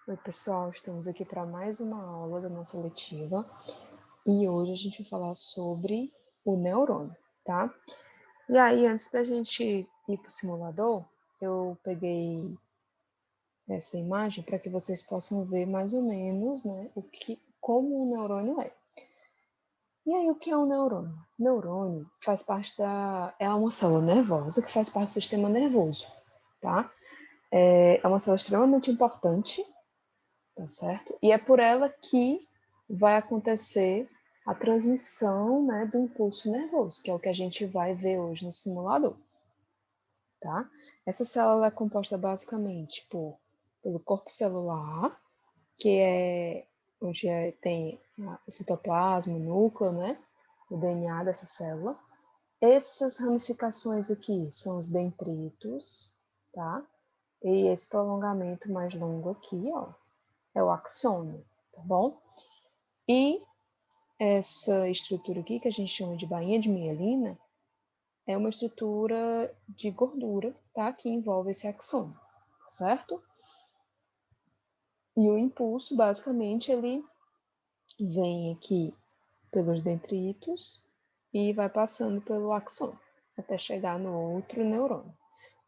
Oi, pessoal, estamos aqui para mais uma aula da nossa letiva e hoje a gente vai falar sobre o neurônio, tá? E aí, antes da gente ir para o simulador, eu peguei essa imagem para que vocês possam ver mais ou menos, né, como o neurônio é. E aí, o que é um neurônio? Neurônio faz parte é uma célula nervosa que faz parte do sistema nervoso, tá? É uma célula extremamente importante, tá certo? E é por ela que vai acontecer a transmissão, né, do impulso nervoso, que é o que a gente vai ver hoje no simulador, tá? Essa célula é composta basicamente pelo corpo celular, que é onde tem o citoplasma, o núcleo, né, o DNA dessa célula. Essas ramificações aqui são os dendritos, tá? E esse prolongamento mais longo aqui, ó, é o axônio, tá bom? E essa estrutura aqui, que a gente chama de bainha de mielina, é uma estrutura de gordura, tá? Que envolve esse axônio, certo? E o impulso, basicamente, ele vem aqui pelos dendritos e vai passando pelo axônio, até chegar no outro neurônio.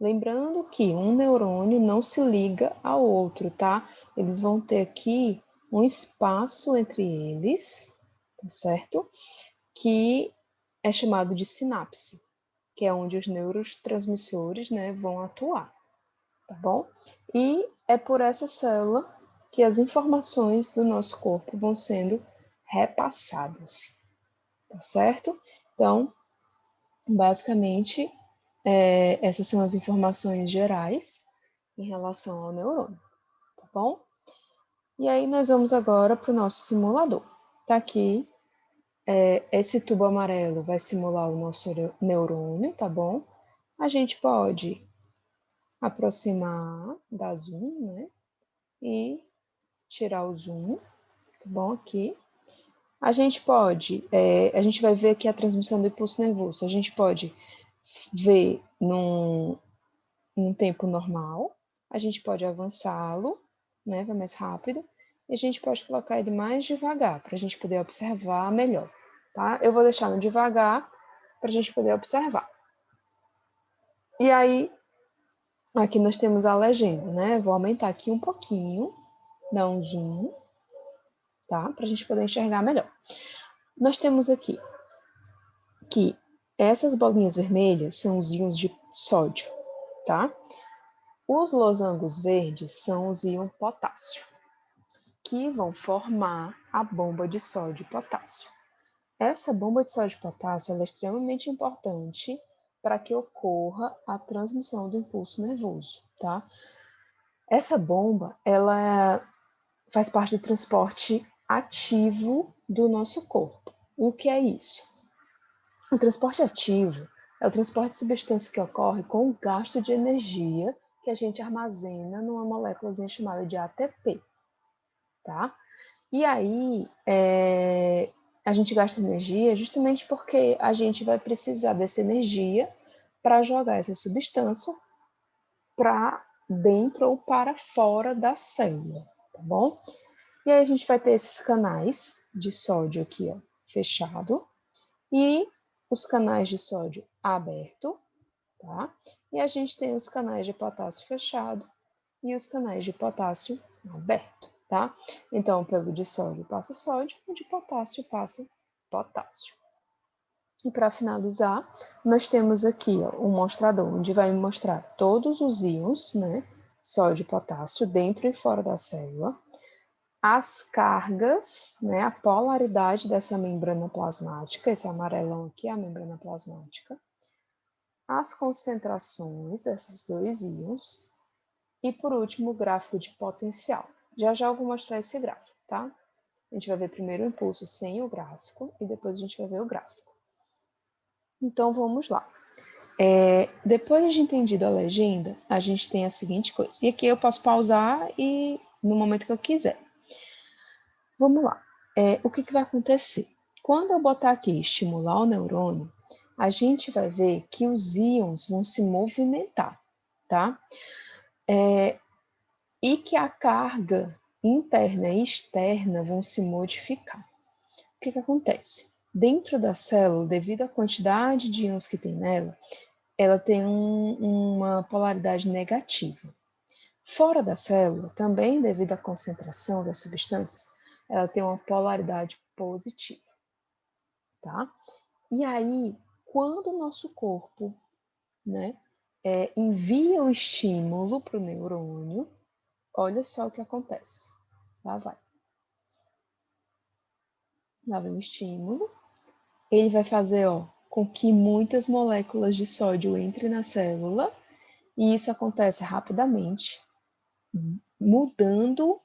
Lembrando que um neurônio não se liga ao outro, tá? Eles vão ter aqui um espaço entre eles, tá certo? Que é chamado de sinapse, que é onde os neurotransmissores, né, vão atuar, tá bom? E é por essa célula que as informações do nosso corpo vão sendo repassadas, tá certo? Então, basicamente, essas são as informações gerais em relação ao neurônio, tá bom? E aí nós vamos agora para o nosso simulador. Tá aqui, esse tubo amarelo vai simular o nosso neurônio, tá bom? A gente pode aproximar, dar zoom, né? E tirar o zoom, tá bom? Aqui. A gente vai ver aqui a transmissão do impulso nervoso. A gente pode ver num tempo normal, a gente pode avançá-lo, né? Vai mais rápido. E a gente pode colocar ele mais devagar, para a gente poder observar melhor, tá? Eu vou deixar no devagar, para a gente poder observar. E aí, aqui nós temos a legenda, né? Vou aumentar aqui um pouquinho, dar um zoom, tá? Para a gente poder enxergar melhor. Nós temos aqui que essas bolinhas vermelhas são os íons de sódio, tá? Os losangos verdes são os íons potássio, que vão formar a bomba de sódio e potássio. Essa bomba de sódio e potássio é extremamente importante para que ocorra a transmissão do impulso nervoso, tá? Essa bomba, ela faz parte do transporte ativo do nosso corpo. O que é isso? O transporte ativo é o transporte de substância que ocorre com o gasto de energia que a gente armazena numa moléculazinha chamada de ATP, tá? E aí, a gente gasta energia justamente porque a gente vai precisar dessa energia para jogar essa substância para dentro ou para fora da célula, tá bom? E aí a gente vai ter esses canais de sódio aqui, ó, fechado, e os canais de sódio aberto, tá? E a gente tem os canais de potássio fechado e os canais de potássio aberto, tá? Então, pelo de sódio passa sódio, o de potássio passa potássio. E para finalizar, nós temos aqui ó, um mostrador, onde vai me mostrar todos os íons, né? Sódio e potássio, dentro e fora da célula, as cargas, né, a polaridade dessa membrana plasmática, esse amarelão aqui é a membrana plasmática, as concentrações desses dois íons e, por último, o gráfico de potencial. Já já eu vou mostrar esse gráfico, tá? A gente vai ver primeiro o impulso sem o gráfico e depois a gente vai ver o gráfico. Então, vamos lá. Depois de entendido a legenda, a gente tem a seguinte coisa. E aqui eu posso pausar e no momento que eu quiser. Vamos lá. O que vai acontecer? Quando eu botar aqui estimular o neurônio, a gente vai ver que os íons vão se movimentar, tá? E que a carga interna e externa vão se modificar. O que acontece? Dentro da célula, devido à quantidade de íons que tem nela, ela tem uma polaridade negativa. Fora da célula, também devido à concentração das substâncias, ela tem uma polaridade positiva, tá? E aí, quando o nosso corpo, né, envia o estímulo para o neurônio, olha só o que acontece. Lá vai. Lá vem o estímulo. Ele vai fazer, com que muitas moléculas de sódio entrem na célula, e isso acontece rapidamente, mudando,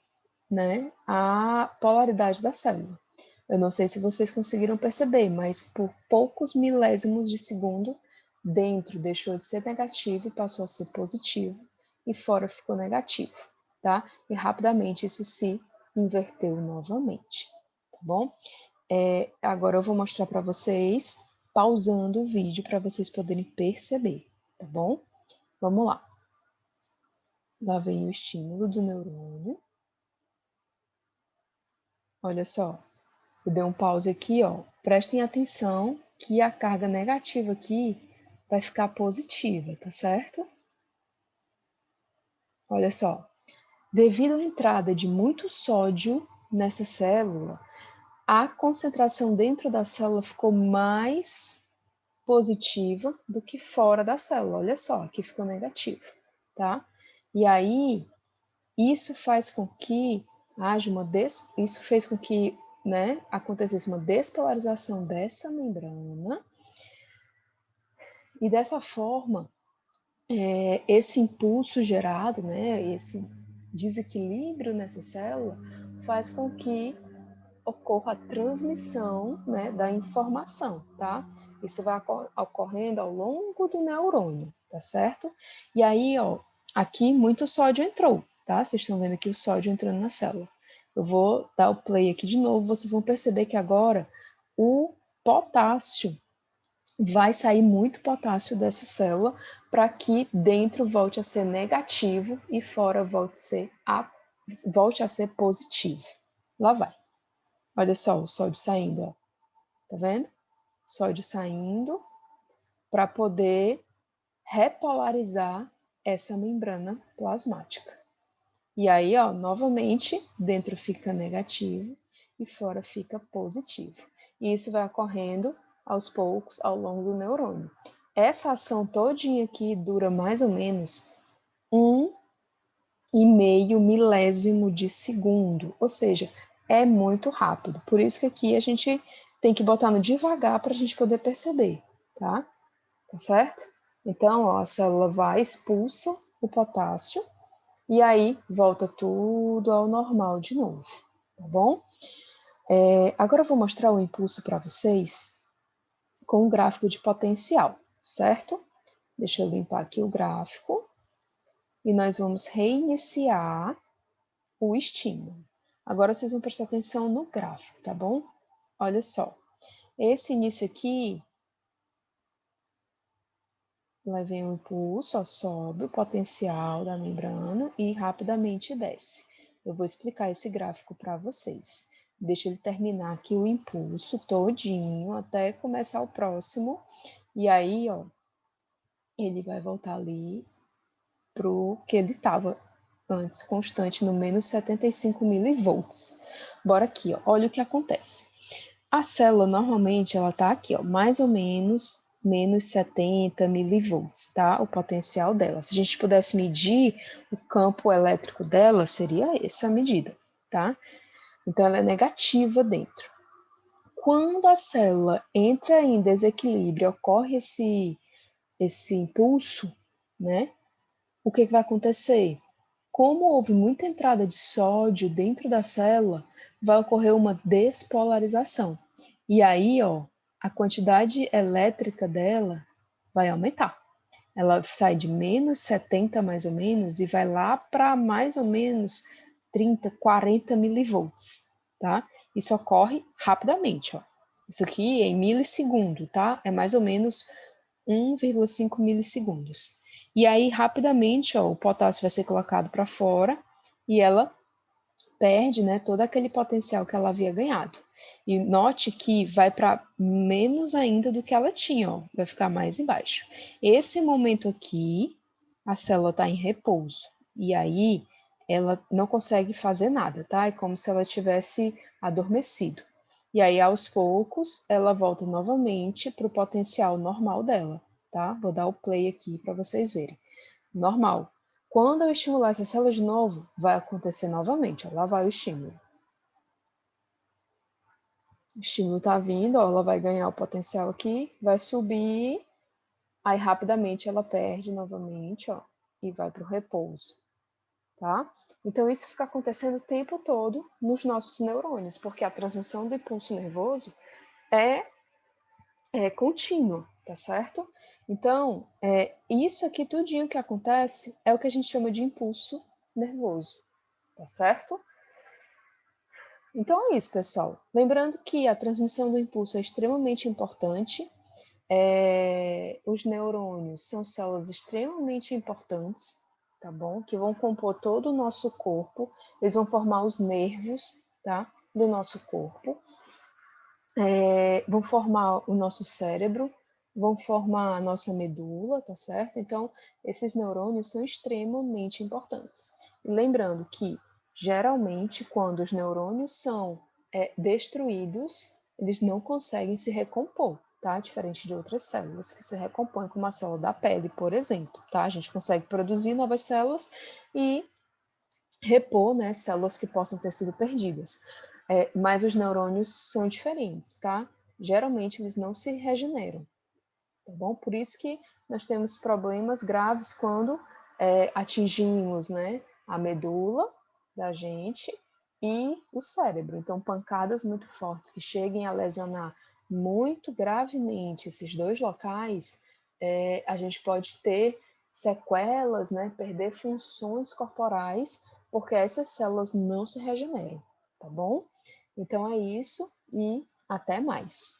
né, a polaridade da célula. Eu não sei se vocês conseguiram perceber, mas por poucos milésimos de segundo, dentro deixou de ser negativo e passou a ser positivo, e fora ficou negativo, tá? E rapidamente isso se inverteu novamente, tá bom? Agora eu vou mostrar para vocês, pausando o vídeo, para vocês poderem perceber, tá bom? Vamos lá. Lá vem o estímulo do neurônio. Olha só, eu dei um pause aqui, Prestem atenção que a carga negativa aqui vai ficar positiva, tá certo? Olha só, devido à entrada de muito sódio nessa célula, a concentração dentro da célula ficou mais positiva do que fora da célula. Olha só, aqui ficou negativo, tá? E aí, isso faz com que isso fez com que, né, acontecesse uma despolarização dessa membrana, e dessa forma, esse impulso gerado, né, esse desequilíbrio nessa célula, faz com que ocorra a transmissão, né, da informação, tá? Isso vai ocorrendo ao longo do neurônio, tá certo? E aí, aqui muito sódio entrou, tá? Vocês estão vendo aqui o sódio entrando na célula. Eu vou dar o play aqui de novo, vocês vão perceber que agora o potássio vai sair muito potássio dessa célula para que dentro volte a ser negativo e fora volte a ser positivo. Lá vai. Olha só o sódio saindo, ó. Tá vendo? Sódio saindo para poder repolarizar essa membrana plasmática. E aí, novamente, dentro fica negativo e fora fica positivo. E isso vai ocorrendo aos poucos ao longo do neurônio. Essa ação todinha aqui dura mais ou menos 1,5 milésimo de segundo, ou seja, é muito rápido. Por isso que aqui a gente tem que botar no devagar para a gente poder perceber, tá? Tá certo? Então, a célula vai, expulsa o potássio e aí volta tudo ao normal de novo, tá bom? Agora eu vou mostrar o impulso para vocês com o gráfico de potencial, certo? Deixa eu limpar aqui o gráfico e nós vamos reiniciar o estímulo. Agora vocês vão prestar atenção no gráfico, tá bom? Olha só, esse início aqui, lá vem o impulso, sobe o potencial da membrana e rapidamente desce. Eu vou explicar esse gráfico para vocês. Deixa ele terminar aqui o impulso todinho até começar o próximo. E aí, ele vai voltar ali pro que ele estava antes, constante no menos 75 milivolts. Bora aqui, olha o que acontece. A célula, normalmente, ela tá aqui, mais ou menos menos 70 milivolts, tá? O potencial dela. Se a gente pudesse medir o campo elétrico dela, seria essa a medida, tá? Então, ela é negativa dentro. Quando a célula entra em desequilíbrio, ocorre esse impulso, né? O que vai acontecer? Como houve muita entrada de sódio dentro da célula, vai ocorrer uma despolarização. E aí, a quantidade elétrica dela vai aumentar. Ela sai de menos 70 mais ou menos e vai lá para mais ou menos 30, 40 milivolts, tá? Isso ocorre rapidamente, Isso aqui é em milissegundo, tá? É mais ou menos 1,5 milissegundos. E aí, rapidamente, o potássio vai ser colocado para fora e ela perde, né, todo aquele potencial que ela havia ganhado. E note que vai para menos ainda do que ela tinha, ó, vai ficar mais embaixo. Esse momento aqui, a célula está em repouso. E aí, ela não consegue fazer nada, tá? É como se ela tivesse adormecido. E aí, aos poucos, ela volta novamente para o potencial normal dela, tá? Vou dar o play aqui para vocês verem. Normal. Quando eu estimular essa célula de novo, vai acontecer novamente. Ó, lá vai o estímulo. O estímulo está vindo, ó, ela vai ganhar o potencial aqui, vai subir, aí rapidamente ela perde novamente, ó, e vai para o repouso, tá? Então isso fica acontecendo o tempo todo nos nossos neurônios, porque a transmissão do impulso nervoso é contínua, tá certo? Então, isso aqui tudinho que acontece é o que a gente chama de impulso nervoso, tá certo? Então é isso, pessoal. Lembrando que a transmissão do impulso é extremamente importante. Os neurônios são células extremamente importantes, tá bom? Que vão compor todo o nosso corpo. Eles vão formar os nervos, tá? Do nosso corpo. Vão formar o nosso cérebro, vão formar a nossa medula, tá certo? Então, esses neurônios são extremamente importantes. E lembrando que, geralmente, quando os neurônios são destruídos, eles não conseguem se recompor, tá? Diferente de outras células que se recompõem, como a célula da pele, por exemplo, tá? A gente consegue produzir novas células e repor, né, células que possam ter sido perdidas. Mas os neurônios são diferentes, tá? Geralmente eles não se regeneram, tá bom? Por isso que nós temos problemas graves quando atingimos, né, a medula da gente e o cérebro. Então, pancadas muito fortes que cheguem a lesionar muito gravemente esses dois locais, a gente pode ter sequelas, né, perder funções corporais, porque essas células não se regeneram, tá bom? Então é isso e até mais.